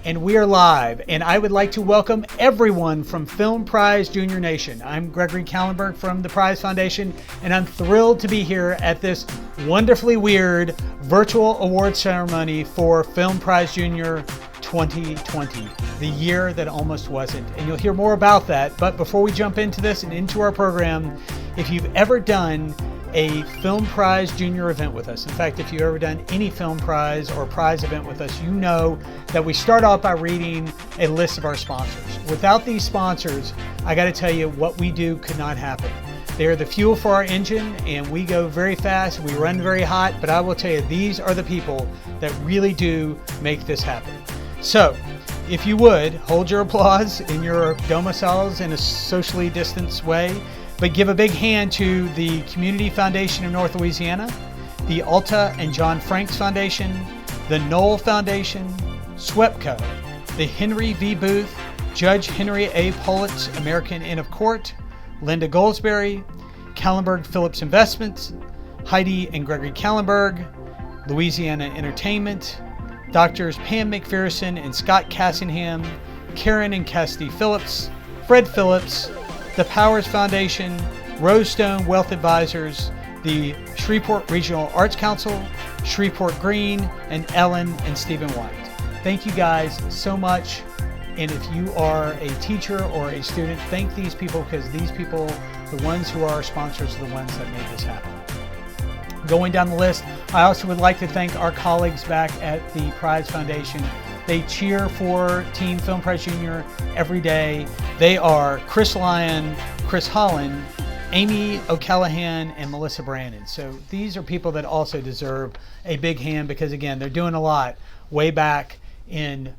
And we are live, and I would like to welcome everyone from Film Prize Junior Nation. I'm Gregory Kallenberg from the Prize Foundation, and I'm thrilled to be here at this wonderfully weird virtual award ceremony for Film Prize Junior 2020, the year that almost wasn't. And you'll hear more about that. But before we jump into this and into our program, if you've ever done a Film Prize Junior event with us. In fact, if you've ever done any Film Prize or Prize event with us, you know that we start off by reading a list of our sponsors. Without these sponsors, I got to tell you, what we do could not happen. They're the fuel for our engine, and we go very fast, we run very hot, but I will tell you, these are the people that really do make this happen. So, if you would, hold your applause in your domiciles in a socially distanced way, but give a big hand to the Community Foundation of North Louisiana, the Alta and John Franks Foundation, the Knoll Foundation, SWEPCO, the Henry V. Booth, Judge Henry A. Pollitt's American Inn of Court, Linda Goldsberry, Kallenberg Phillips Investments, Heidi and Gregory Kallenberg, Louisiana Entertainment, Doctors Pam McPherson and Scott Cassingham, Karen and Cassidy Phillips, Fred Phillips, the Powers Foundation, Rosestone Wealth Advisors, the Shreveport Regional Arts Council, Shreveport Green, and Ellen and Stephen White. Thank you guys so much. And if you are a teacher or a student, thank these people, because these people, the ones who are our sponsors, are the ones that made this happen. Going down the list, I also would like to thank our colleagues back at the Prize Foundation. They cheer for Team Film Prize Junior every day. They are Chris Lyon, Chris Holland, Amy O'Callahan, and Melissa Brandon. So these are people that also deserve a big hand, because again, they're doing a lot way back in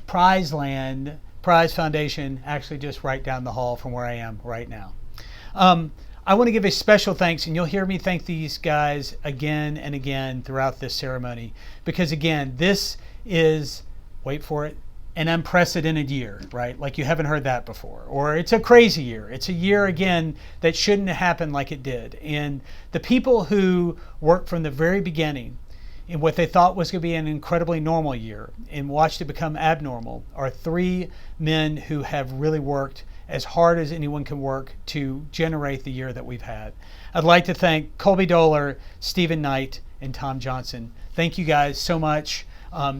Prize Land, Prize Foundation, actually just right down the hall from where I am right now. I want to give a special thanks, and you'll hear me thank these guys again and again throughout this ceremony, because again, this is, wait for it, an unprecedented year, right? Like you haven't heard that before. Or it's a crazy year. It's a year, again, that shouldn't have happened like it did. And the people who worked from the very beginning in what they thought was going to be an incredibly normal year and watched it become abnormal are three men who have really worked as hard as anyone can work to generate the year that we've had. I'd like to thank Colby Doler, Stephen Knight, and Tom Johnson. Thank you guys so much.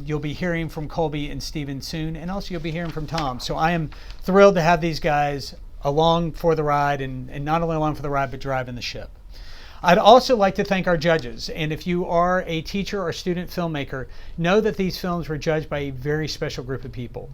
You'll be hearing from Colby and Stephen soon, and also you'll be hearing from Tom. So I am thrilled to have these guys along for the ride, and not only along for the ride, but driving the ship. I'd also like to thank our judges. And if you are a teacher or student filmmaker, know that these films were judged by a very special group of people.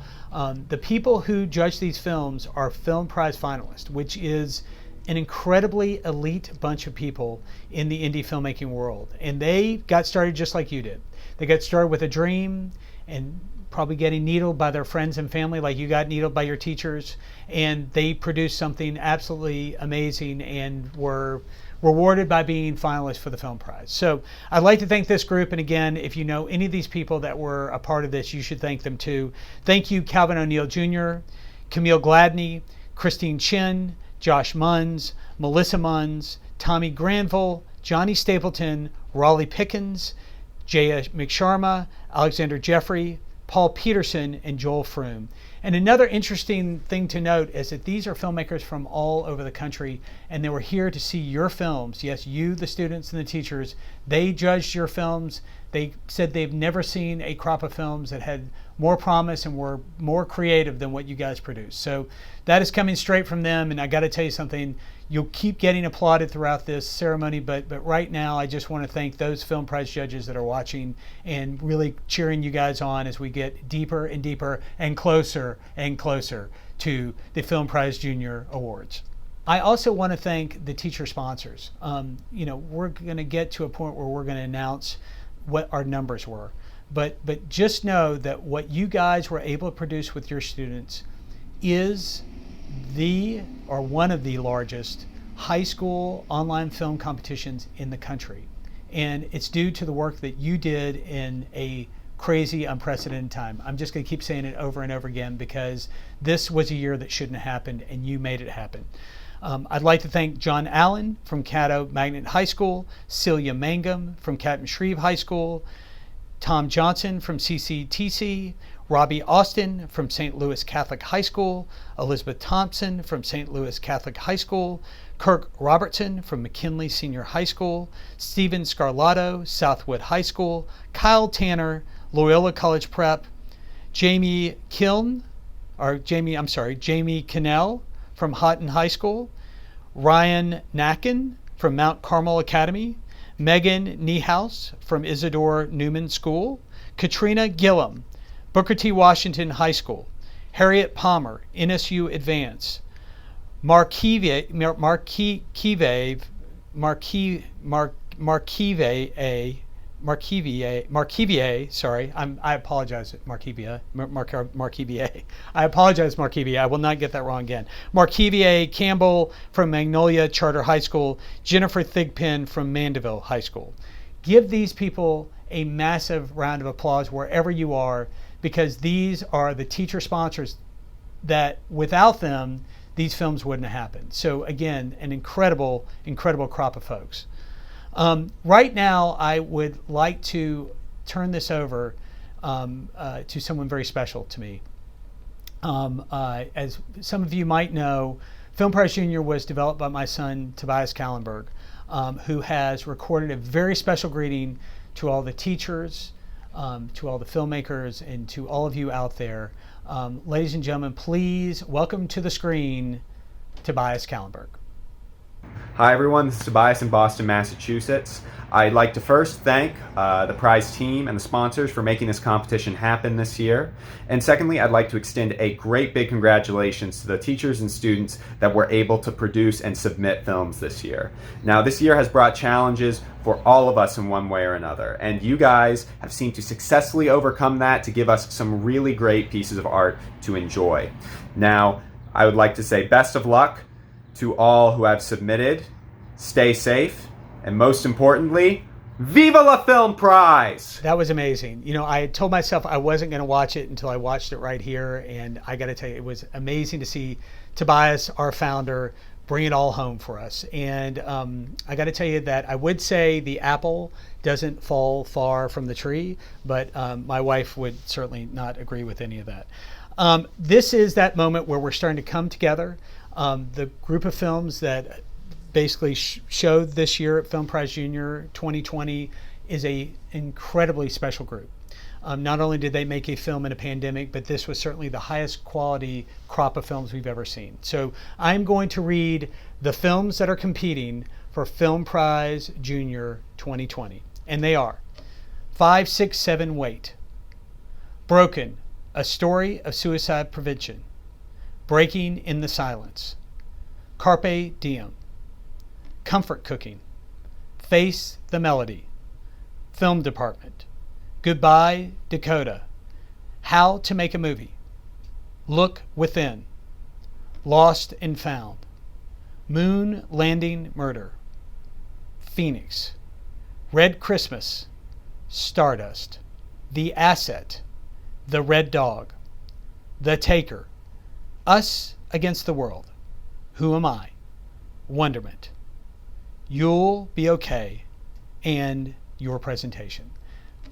The people who judge these films are Film Prize finalists, which is an incredibly elite bunch of people in the indie filmmaking world. And they got started just like you did. They got started with a dream and probably getting needled by their friends and family like you got needled by your teachers. And they produced something absolutely amazing and were rewarded by being finalists for the Film Prize. So I'd like to thank this group. And again, if you know any of these people that were a part of this, you should thank them too. Thank you, Calvin O'Neill Jr., Camille Gladney, Christine Chin, Josh Munns, Melissa Munns, Tommy Granville, Johnny Stapleton, Raleigh Pickens, Jaya McSharma, Alexander Jeffrey, Paul Peterson, and Joel Froome. And another interesting thing to note is that these are filmmakers from all over the country, and they were here to see your films. Yes, you, the students and the teachers, they judged your films. They said they've never seen a crop of films that had more promise and were more creative than what you guys produced. So that is coming straight from them, and I got to tell you something, you'll keep getting applauded throughout this ceremony, but right now I just want to thank those Film Prize judges that are watching and really cheering you guys on as we get deeper and deeper and closer to the Film Prize Junior Awards. I also want to thank the teacher sponsors. We're going to get to a point where we're going to announce what our numbers were. But just know that what you guys were able to produce with your students is one of the largest high school online film competitions in the country. And it's due to the work that you did in a crazy, unprecedented time. I'm just going to keep saying it over and over again, because this was a year that shouldn't have happened, and you made it happen. I'd like to thank John Allen from Caddo Magnet High School, Celia Mangum from Captain Shreve High School, Tom Johnson from CCTC, Robbie Austin from St. Louis Catholic High School, Elizabeth Thompson from St. Louis Catholic High School, Kirk Robertson from McKinley Senior High School, Steven Scarlato, Southwood High School, Kyle Tanner, Loyola College Prep, Jamie Cannell from Houghton High School, Ryan Nacken from Mount Carmel Academy, Megan Niehaus from Isidore Newman School, Katrina Gillum, Booker T. Washington High School, Harriet Palmer, NSU Advance, Marquive, sorry, I apologize, Marquivier. I apologize, Marquivier. I will not get that wrong again. Marquivier Campbell from Magnolia Charter High School, Jennifer Thigpen from Mandeville High School. Give these people a massive round of applause wherever you are, because these are the teacher sponsors that without them, these films wouldn't have happened. So again, an incredible, incredible crop of folks. Right now, I would like to turn this over to someone very special to me. As some of you might know, Film Prize Junior was developed by my son, Tobias Kallenberg, who has recorded a very special greeting to all the teachers, to all the filmmakers, and to all of you out there. Ladies and gentlemen, please welcome to the screen, Tobias Kallenberg. Hi everyone, this is Tobias in Boston, Massachusetts. I'd like to first thank the prize team and the sponsors for making this competition happen this year. And secondly, I'd like to extend a great big congratulations to the teachers and students that were able to produce and submit films this year. Now, this year has brought challenges for all of us in one way or another, and you guys have seemed to successfully overcome that to give us some really great pieces of art to enjoy. Now, I would like to say best of luck to all who have submitted. Stay safe, and most importantly, Viva la Film Prize! That was amazing. You know, I told myself I wasn't going to watch it until I watched it right here, and I got to tell you, it was amazing to see Tobias, our founder, bring it all home for us. And I got to tell you that I would say the apple doesn't fall far from the tree, but my wife would certainly not agree with any of that. This is that moment where we're starting to come together. The group of films that basically showed this year at Film Prize Junior 2020 is a incredibly special group. Not only did they make a film in a pandemic, but this was certainly the highest quality crop of films we've ever seen. So I'm going to read the films that are competing for Film Prize Junior 2020. And they are 5, 6, 7, Wait, Broken, A Story of Suicide Prevention, Breaking in the Silence, Carpe Diem, Comfort Cooking, Face the Melody, Film Department, Goodbye Dakota, How to Make a Movie, Look Within, Lost and Found, Moon Landing Murder, Phoenix, Red Christmas, Stardust, The Asset, The Red Dog, The Taker, Us Against the World, Who Am I, Wonderment, You'll Be Okay, and Your Presentation.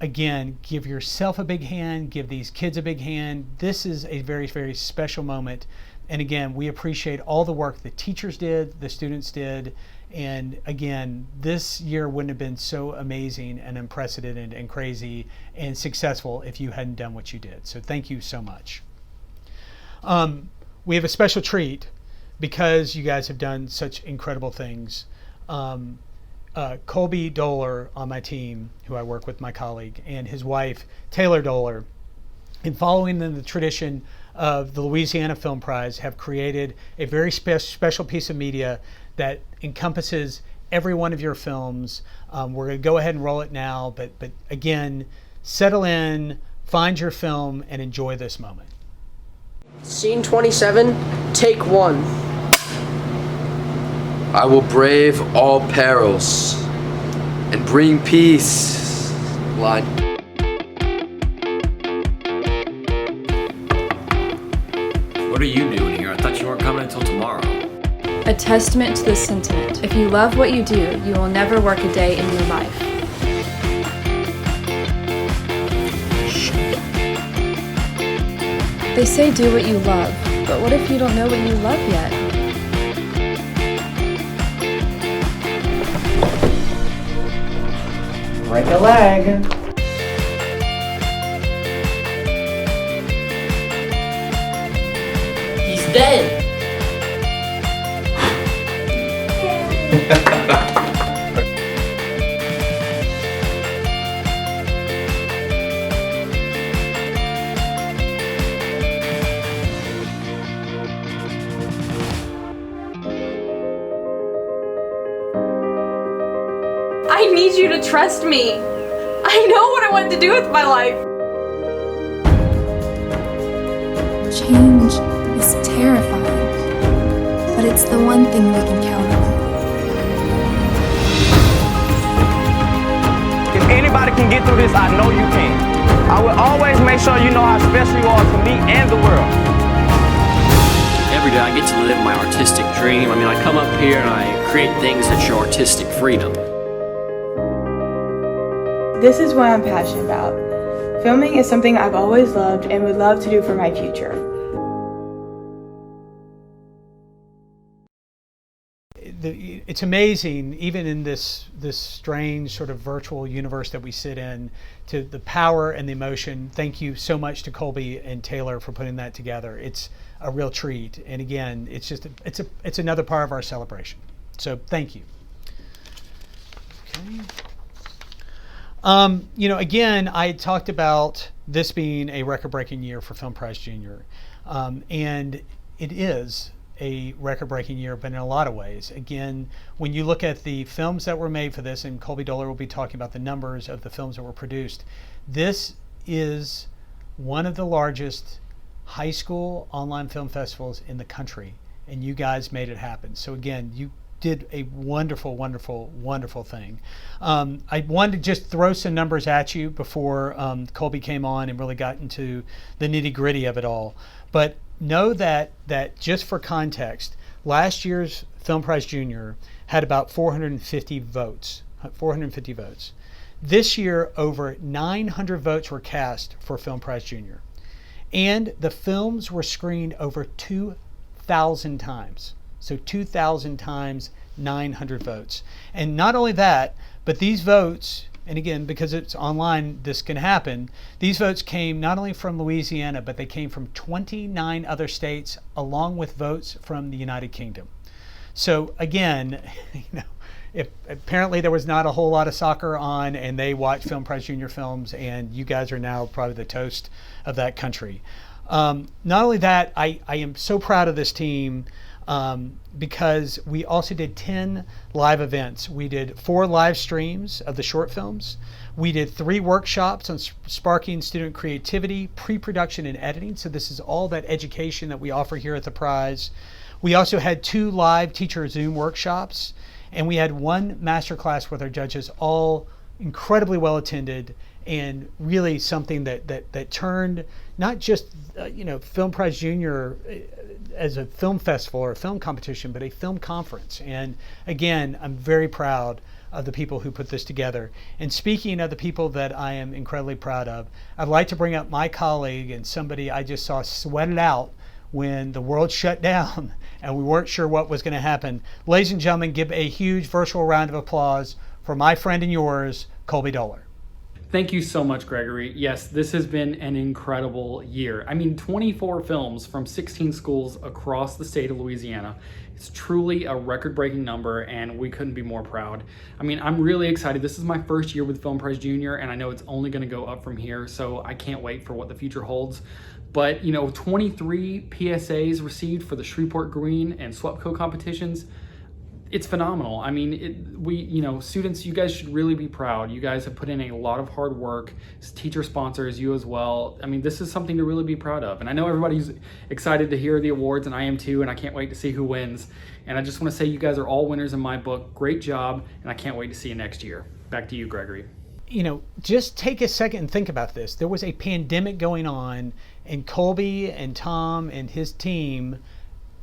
Again, give yourself a big hand, give these kids a big hand. This is a very, very special moment. And again, we appreciate all the work the teachers did, the students did. And again, this year wouldn't have been so amazing and unprecedented and crazy and successful if you hadn't done what you did. So thank you so much. We have a special treat because you guys have done such incredible things. Colby Doler on my team, who I work with, my colleague, and his wife, Taylor Doler, in following in the tradition of the Louisiana Film Prize, have created a very special piece of media that encompasses every one of your films. We're going to go ahead and roll it now, but again, settle in, find your film, and enjoy this moment. Scene 27, take 1. I will brave all perils and bring peace. Line. What are you doing here? I thought you weren't coming until tomorrow. A testament to this sentiment. If you love what you do, you will never work a day in your life. They say do what you love, but what if you don't know what you love yet? Break a leg. He's dead. I need you to trust me. I know what I want to do with my life. Change is terrifying, but it's the one thing we can count on. If anybody can get through this, I know you can. I will always make sure you know how special you are to me and the world. Every day I get to live my artistic dream. I mean, I come up here and I create things that show artistic freedom. This is what I'm passionate about. Filming is something I've always loved and would love to do for my future. It's amazing, even in this strange sort of virtual universe that we sit in, to the power and the emotion. Thank you so much to Colby and Taylor for putting that together. It's a real treat, and again, it's another part of our celebration. So thank you. Okay. Again, I talked about this being a record-breaking year for Film Prize Junior, and it is a record-breaking year, but in a lot of ways. Again, when you look at the films that were made for this, and Colby Doler will be talking about the numbers of the films that were produced, this is one of the largest high school online film festivals in the country, and you guys made it happen. So again, you did a wonderful, wonderful, wonderful thing. I wanted to just throw some numbers at you before Colby came on and really got into the nitty-gritty of it all. But know that just for context, last year's Film Prize Junior had about 450 votes. 450 votes. This year, over 900 votes were cast for Film Prize Junior. And the films were screened over 2,000 times. So 2,000 times 900 votes. And not only that, but these votes, and again, because it's online, this can happen, these votes came not only from Louisiana, but they came from 29 other states, along with votes from the United Kingdom. So again, if apparently there was not a whole lot of soccer on, and they watched Film Prize Junior films, and you guys are now probably the toast of that country. Not only that, I am so proud of this team, because we also did 10 live events. We did 4 live streams of the short films. We did 3 workshops on sparking student creativity, pre-production, and editing. So this is all that education that we offer here at the Prize. We also had 2 live teacher Zoom workshops, and we had 1 masterclass with our judges, all incredibly well attended, and really something that turned not just Film Prize Junior as a film festival or a film competition, but a film conference. And again, I'm very proud of the people who put this together. And speaking of the people that I am incredibly proud of, I'd like to bring up my colleague and somebody I just saw sweat it out when the world shut down and we weren't sure what was going to happen. Ladies and gentlemen, give a huge virtual round of applause for my friend and yours, Colby Doler. Thank you so much, Gregory. Yes, this has been an incredible year. I mean, 24 films from 16 schools across the state of Louisiana. It's truly a record-breaking number, and we couldn't be more proud. I mean, I'm really excited. This is my first year with Film Prize Junior, and I know it's only going to go up from here, so I can't wait for what the future holds. But, 23 PSAs received for the Shreveport Green and SWEPCO competitions. It's phenomenal. I mean, students, you guys should really be proud. You guys have put in a lot of hard work. Teacher sponsors, you as well. I mean, this is something to really be proud of. And I know everybody's excited to hear the awards, and I am too, and I can't wait to see who wins. And I just want to say you guys are all winners in my book. Great job, and I can't wait to see you next year. Back to you, Gregory. Just take a second and think about this. There was a pandemic going on, and Colby and Tom and his team,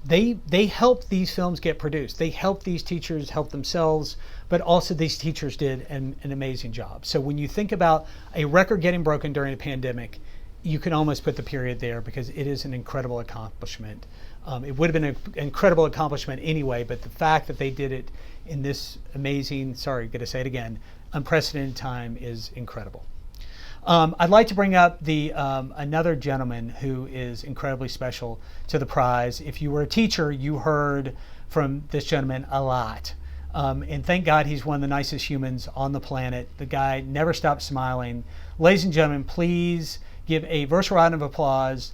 they helped these films get produced. They helped these teachers help themselves, but also these teachers did an amazing job. So when you think about a record getting broken during a pandemic, you can almost put the period there because it is an incredible accomplishment. It would have been an incredible accomplishment anyway, but the fact that they did it in this amazing, sorry, going to say it again, unprecedented time is incredible. I'd like to bring up another gentleman who is incredibly special to the prize. If you were a teacher, you heard from this gentleman a lot. And thank God he's one of the nicest humans on the planet. The guy never stops smiling. Ladies and gentlemen, please give a virtual round of applause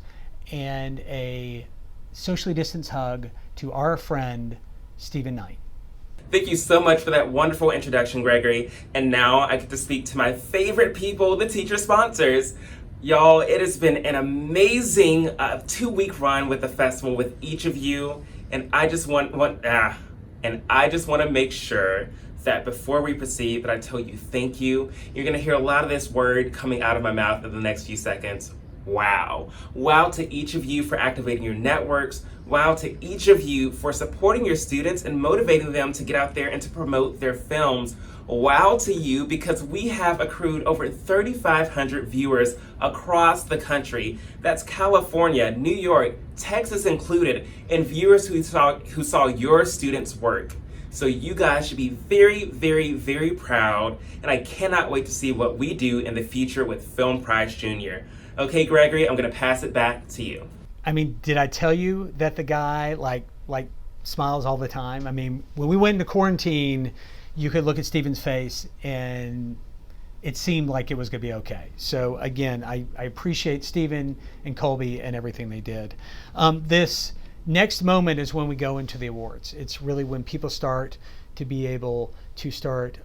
and a socially distanced hug to our friend, Stephen Knight. Thank you so much for that wonderful introduction, Gregory. And now I get to speak to my favorite people, the teacher sponsors. Y'all, it has been an amazing 2-week run with the festival with each of you. And I just want to make sure that before we proceed, that I tell you thank you. You're gonna hear a lot of this word coming out of my mouth in the next few seconds. Wow. Wow to each of you for activating your networks. Wow to each of you for supporting your students and motivating them to get out there and to promote their films. Wow to you because we have accrued over 3,500 viewers across the country. That's California, New York, Texas included, and viewers who saw your students' work. So you guys should be very, very, very proud, and I cannot wait to see what we do in the future with Film Prize Junior. Okay, Gregory, I'm gonna pass it back to you. I mean, did I tell you that the guy like smiles all the time? I mean, when we went into quarantine, you could look at Stephen's face and it seemed like it was going to be okay. So again, I appreciate Stephen and Colby and everything they did. This next moment is when we go into the awards. It's really when people start to be able to start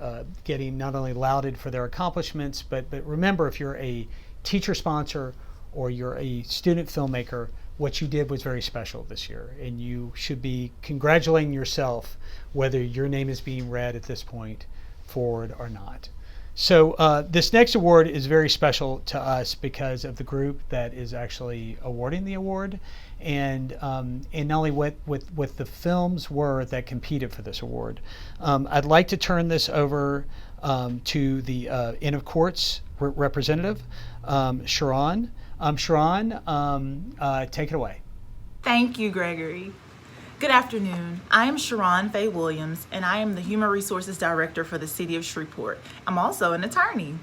getting not only lauded for their accomplishments, but remember, if you're a teacher sponsor or you're a student filmmaker, what you did was very special this year, and you should be congratulating yourself whether your name is being read at this point forward or not. So this next award is very special to us because of the group that is actually awarding the award, and not only what the films were that competed for this award. I'd like to turn this over to the Inn of Courts representative, Sharon. Sharon, take it away. Thank you, Gregory. Good afternoon. I am Sharon Faye Williams, and I am the Human Resources Director for the City of Shreveport. I'm also an attorney.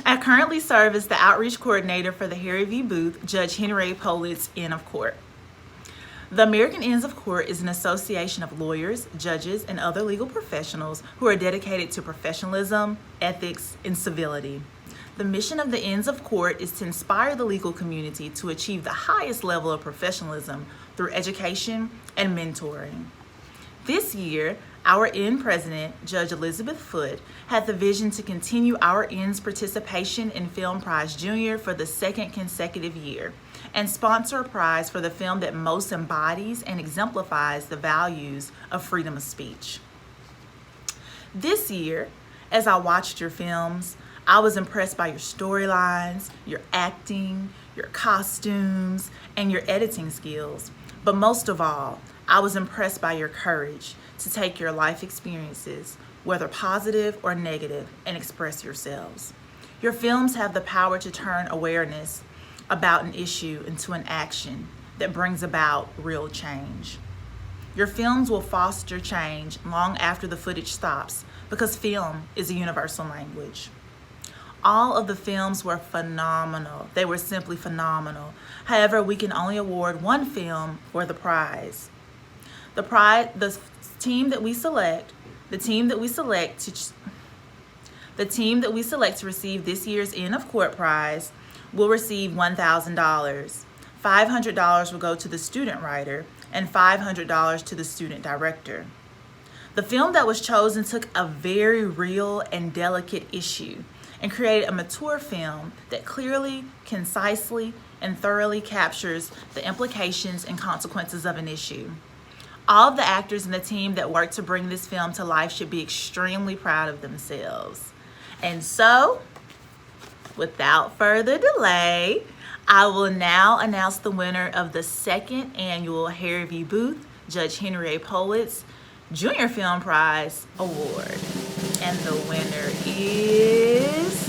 I currently serve as the Outreach Coordinator for the Harry V. Booth, Judge Henry A. Pollitt's Inn of Court. The American Inns of Court is an association of lawyers, judges, and other legal professionals who are dedicated to professionalism, ethics, and civility. The mission of the Inns of Court is to inspire the legal community to achieve the highest level of professionalism through education and mentoring. This year, our Inn president, Judge Elizabeth Foote, had the vision to continue our Inn's participation in Film Prize Junior for the second consecutive year and sponsor a prize for the film that most embodies and exemplifies the values of freedom of speech. This year, as I watched your films, I was impressed by your storylines, your acting, your costumes, and your editing skills. But most of all, I was impressed by your courage to take your life experiences, whether positive or negative, and express yourselves. Your films have the power to turn awareness about an issue into an action that brings about real change. Your films will foster change long after the footage stops because film is a universal language. All of the films were phenomenal. They were simply phenomenal. However, we can only award one film for the prize. The team that we select to receive this year's Inn of Court prize will receive $1,000. $500 will go to the student writer and $500 to the student director. The film that was chosen took a very real and delicate issue and created a mature film that clearly, concisely, and thoroughly captures the implications and consequences of an issue. All of the actors in the team that worked to bring this film to life should be extremely proud of themselves. And so, without further delay, I will now announce the winner of the second annual Harry V. Booth, Judge Henry A. Pollitt's Junior Film Prize Award. And the winner is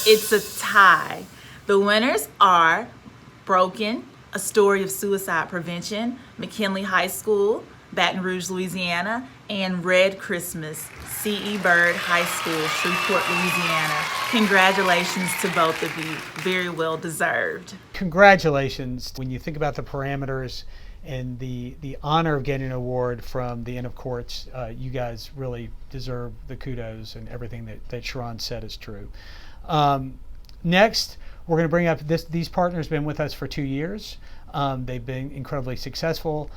It's a tie. The winners are Broken, A Story of Suicide Prevention, McKinley High School, Baton Rouge, Louisiana, and Red Christmas, C.E. Byrd High School, Shreveport, Louisiana. Congratulations to both of you. Very well deserved. Congratulations. When you think about the parameters and the honor of getting an award from the Inn of Courts, you guys really deserve the kudos, and everything that Sharon said is true. Next, we're going to bring up these partners have been with us for 2 years. They've been incredibly successful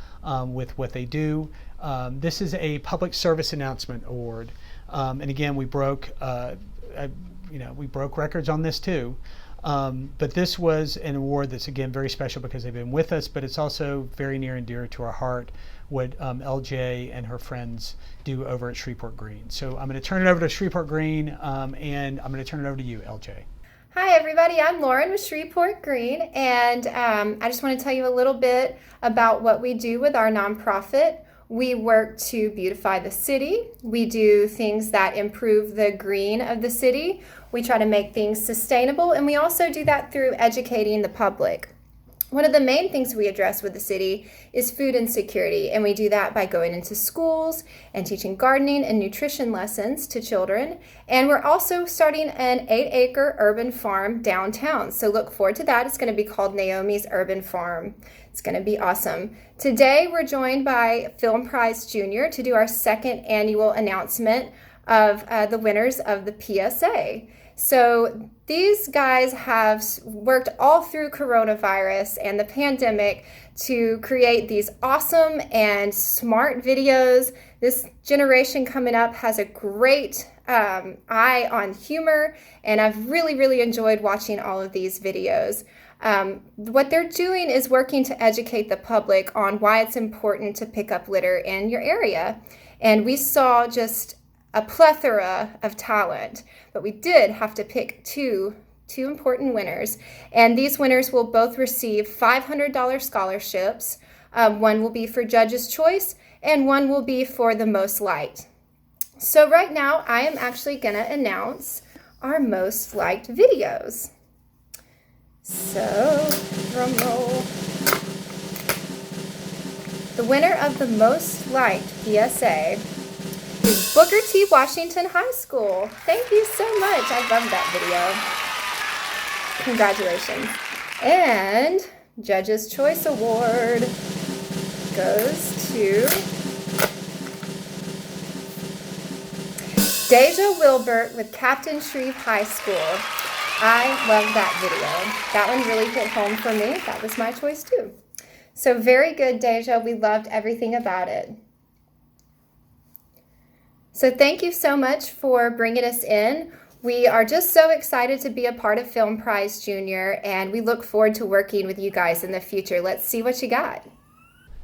with what they do. This is a public service announcement award, and again, we broke records on this too. But this was an award that's, again, very special because they've been with us, but it's also very near and dear to our heart what LJ and her friends do over at Shreveport Green. So I'm going to turn it over to Shreveport Green, and I'm going to turn it over to you, LJ. Hi everybody, I'm Lauren with Shreveport Green, and I just want to tell you a little bit about what we do with our nonprofit. We work to beautify the city. We do things that improve the green of the city. We try to make things sustainable, and we also do that through educating the public. One of the main things we address with the city is food insecurity, and we do that by going into schools and teaching gardening and nutrition lessons to children. And we're also starting an 8-acre urban farm downtown, so look forward to that. It's going to be called Naomi's Urban Farm. It's going to be awesome. Today we're joined by Film Prize Junior to do our second annual announcement of the winners of the PSA. So these guys have worked all through coronavirus and the pandemic to create these awesome and smart videos. This generation coming up has a great eye on humor, and I've really enjoyed watching all of these videos. What they're doing is working to educate the public on why it's important to pick up litter in your area. And we saw just a plethora of talent, but we did have to pick two important winners, and these winners will both receive $500 scholarships. One will be for Judge's Choice, and one will be for the most liked. So right now, I am actually going to announce our most liked videos. So, drum roll. The winner of the most liked PSA is Booker T. Washington High School. Thank you so much. I love that video. Congratulations. And Judge's Choice Award goes to Deja Wilbert with Captain Shreve High School. I love that video. That one really hit home for me. That was my choice too. So very good, Deja. We loved everything about it. So thank you so much for bringing us in. We are just so excited to be a part of Film Prize Junior, and we look forward to working with you guys in the future. Let's see what you got.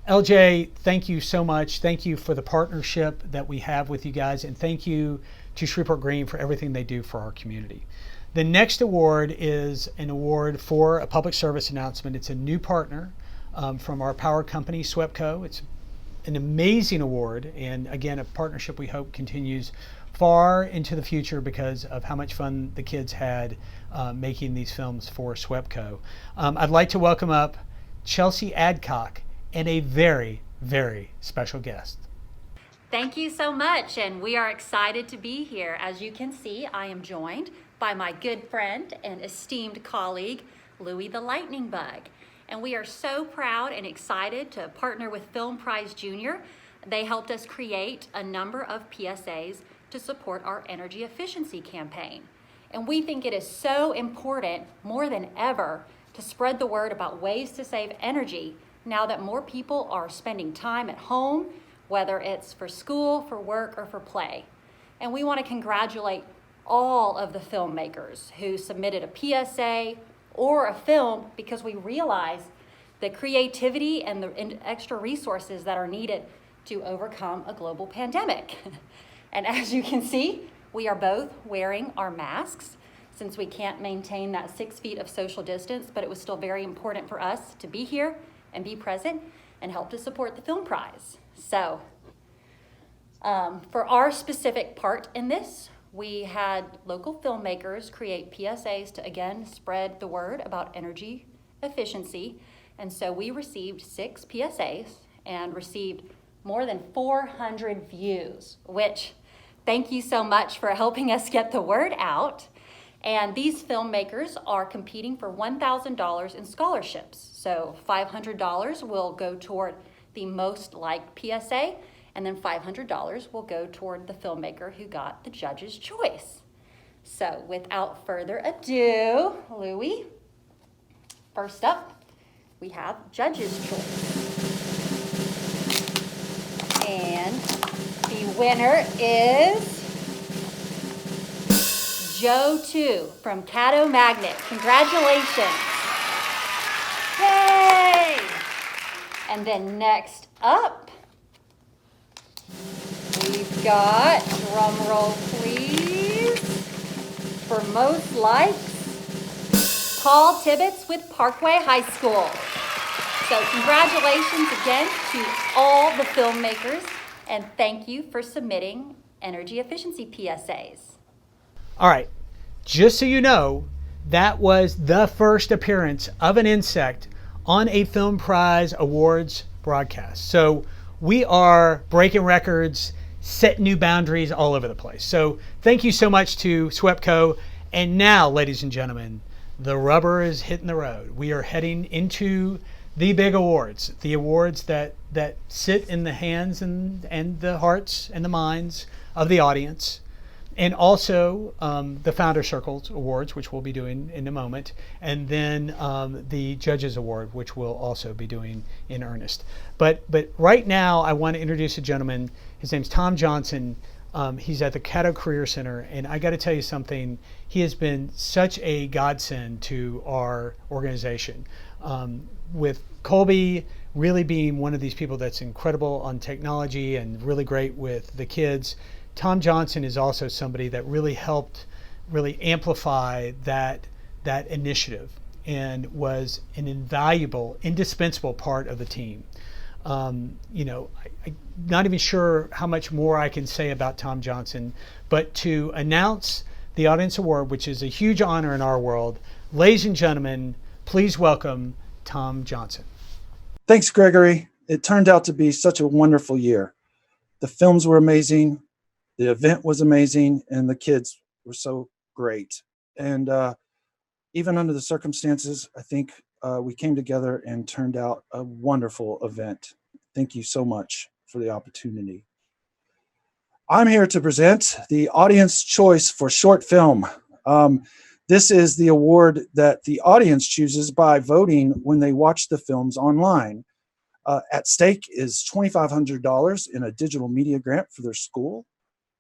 LJ, thank you so much. Thank you for the partnership that we have with you guys, and thank you to Shreveport Green for everything they do for our community. The next award is an award for a public service announcement. It's a new partner from our power company, SWEPCO. It's an amazing award, and again, a partnership we hope continues far into the future because of how much fun the kids had making these films for SWEPCO. I'd like to welcome up Chelsea Adcock and a very special guest. Thank you so much, and we are excited to be here. As you can see, I am joined by my good friend and esteemed colleague, Louie the Lightning Bug. And we are so proud and excited to partner with Film Prize Junior. They helped us create a number of PSAs to support our energy efficiency campaign. And we think it is so important, more than ever, to spread the word about ways to save energy now that more people are spending time at home, whether it's for school, for work, or for play. And we want to congratulate all of the filmmakers who submitted a PSA or a film, because we realize the creativity and the extra resources that are needed to overcome a global pandemic. And as you can see, we are both wearing our masks since we can't maintain that 6 feet of social distance, but it was still very important for us to be here and be present and help to support the Film Prize. So for our specific part in this, we had local filmmakers create PSAs to, again, spread the word about energy efficiency. And so we received 6 PSAs and received more than 400 views, which thank you so much for helping us get the word out. And these filmmakers are competing for $1,000 in scholarships. So $500 will go toward the most liked PSA, and then $500 will go toward the filmmaker who got the judge's choice. So without further ado, Louie, first up, we have judge's choice. And the winner is Joe 2 from Caddo Magnet. Congratulations. Yay! And then next up, we've got, drum roll please, for most likes, Paul Tibbetts with Parkway High School. So congratulations again to all the filmmakers, and thank you for submitting energy efficiency PSAs. All right, just so you know, that was the first appearance of an insect on a Film Prize Awards broadcast. So we are breaking records, setting new boundaries all over the place. So thank you so much to SWEPCO. And now, ladies and gentlemen, the rubber is hitting the road. We are heading into the big awards, the awards that sit in the hands and the hearts and the minds of the audience. And also the Founder Circles Awards, which we'll be doing in a moment, and then the Judges Award, which we'll also be doing in earnest. But right now, I want to introduce a gentleman. His name's Tom Johnson. He's at the Caddo Career Center, and I got to tell you something. He has been such a godsend to our organization. With Colby really being one of these people that's incredible on technology and really great with the kids, Tom Johnson is also somebody that really helped really amplify that initiative and was an invaluable, indispensable part of the team. I'm not even sure how much more I can say about Tom Johnson, but to announce the Audience Award, which is a huge honor in our world, ladies and gentlemen, please welcome Tom Johnson. Thanks, Gregory. It turned out to be such a wonderful year. The films were amazing. The event was amazing, and the kids were so great. And even under the circumstances, I think we came together and turned out a wonderful event. Thank you so much for the opportunity. I'm here to present the Audience Choice for Short Film. This is the award that the audience chooses by voting when they watch the films online. At stake is $2,500 in a digital media grant for their school,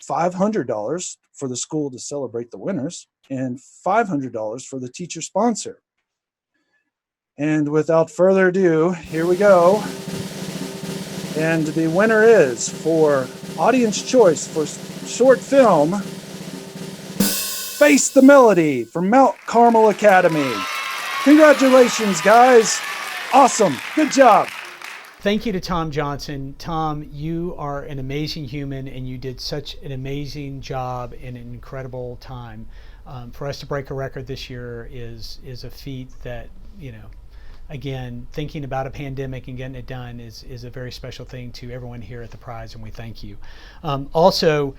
$500 for the school to celebrate the winners, and $500 for the teacher sponsor. And without further ado, here we go. And the winner is, for Audience Choice for Short Film, Face the Melody from Mount Carmel Academy. Congratulations, guys. Awesome. Good job. Thank you to Tom Johnson. Tom, you are an amazing human, and you did such an amazing job in an incredible time. For us to break a record this year is a feat that, again, thinking about a pandemic and getting it done is a very special thing to everyone here at the prize, and we thank you. Also,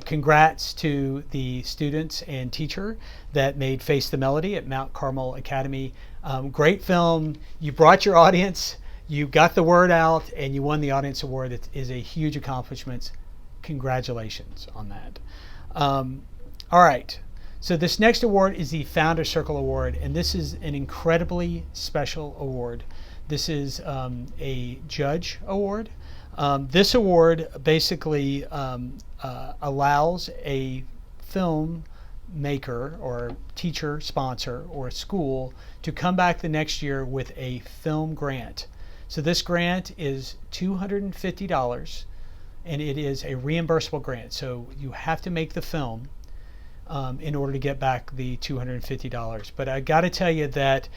congrats to the students and teacher that made Face the Melody at Mount Carmel Academy. Great film. You brought your audience. You got the word out, and you won the Audience Award. It is a huge accomplishment. Congratulations on that. All right. So this next award is the Founder Circle Award, and this is an incredibly special award. This is a judge award. This award basically allows a film maker or teacher, sponsor, or a school to come back the next year with a film grant. So this grant is $250, and it is a reimbursable grant. So you have to make the film in order to get back the $250. But I got to tell you that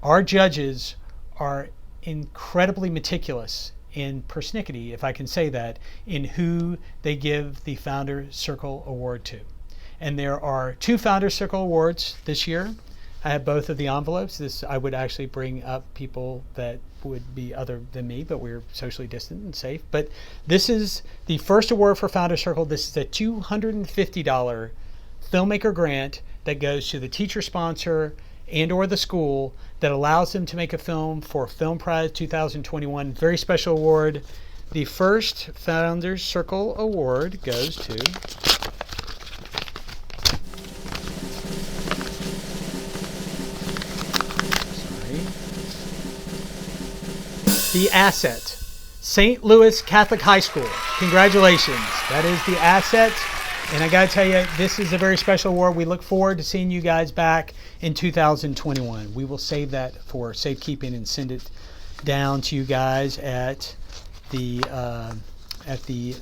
our judges are incredibly meticulous in persnickety, if I can say that, in who they give the Founder Circle Award to. And there are 2 Founders Circle Awards this year. I have both of the envelopes. I would actually bring up people that would be other than me, but we're socially distant and safe. But this is the first award for Founders Circle. This is a $250 filmmaker grant that goes to the teacher sponsor and or the school that allows them to make a film for Film Prize 2021. Very special award. The first Founders Circle Award goes to The Asset, St. Louis Catholic High School. Congratulations. That is The Asset. And I got to tell you, this is a very special award. We look forward to seeing you guys back in 2021. We will save that for safekeeping and send it down to you guys at the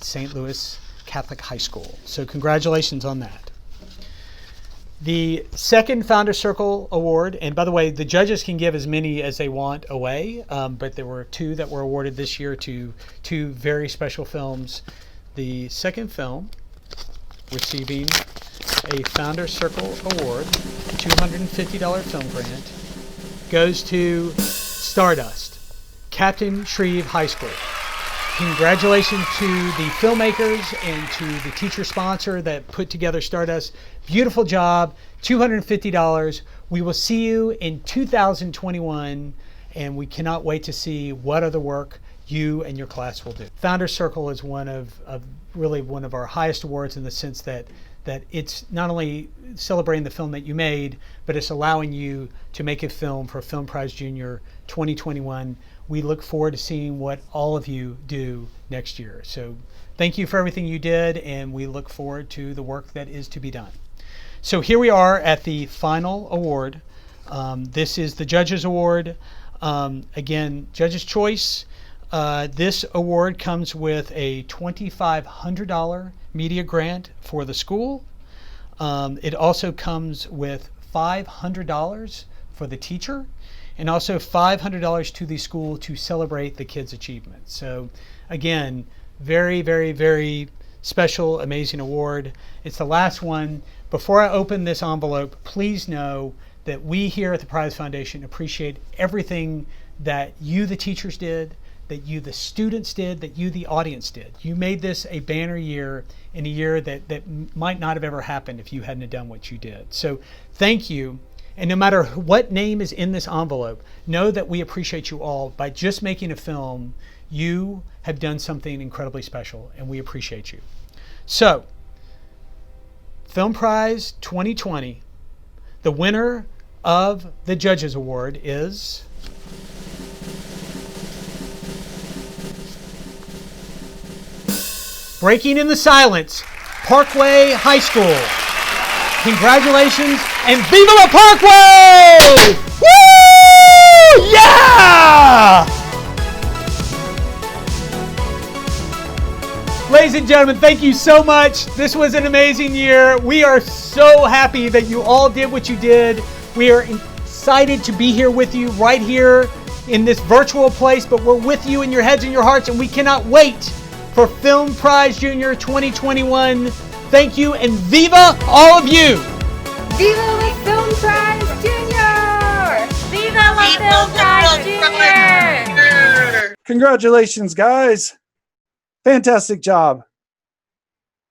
St. Louis Catholic High School. So congratulations on that. The second Founders Circle Award, and by the way, the judges can give as many as they want away, but there were 2 that were awarded this year to 2 very special films. The second film receiving a Founders Circle Award, $250 film grant, goes to Stardust, Captain Shreve High School. Congratulations to the filmmakers and to the teacher sponsor that put together Stardust. Beautiful job, $250. We will see you in 2021, and we cannot wait to see what other work you and your class will do. Founders Circle is really one of our highest awards in the sense that it's not only celebrating the film that you made, but it's allowing you to make a film for Film Prize Junior 2021. We look forward to seeing what all of you do next year. So thank you for everything you did, and we look forward to the work that is to be done. So here we are at the final award. This is the Judges Award. Again, Judges' Choice. This award comes with a $2,500 media grant for the school. It also comes with $500 for the teacher, and also $500 to the school to celebrate the kids' achievements. So again, very, very, very special, amazing award. It's the last one. Before I open this envelope, please know that we here at the Prize Foundation appreciate everything that you, the teachers, did, that you, the students, did, that you, the audience, did. You made this a banner year, in a year that might not have ever happened if you hadn't have done what you did. So thank you. And no matter what name is in this envelope, know that we appreciate you all. By just making a film, you have done something incredibly special, and we appreciate you. So, Film Prize 2020, the winner of the Judges Award is Breaking in the Silence, Parkway High School. Congratulations, and Viva la Parkway! Woo! Yeah! Ladies and gentlemen, thank you so much. This was an amazing year. We are so happy that you all did what you did. We are excited to be here with you right here in this virtual place, but we're with you in your heads and your hearts, and we cannot wait for Film Prize Junior 2021. Thank you, and viva all of you! Viva la Film Prize Junior! Viva la Film Prize Junior! Congratulations, guys. Fantastic job.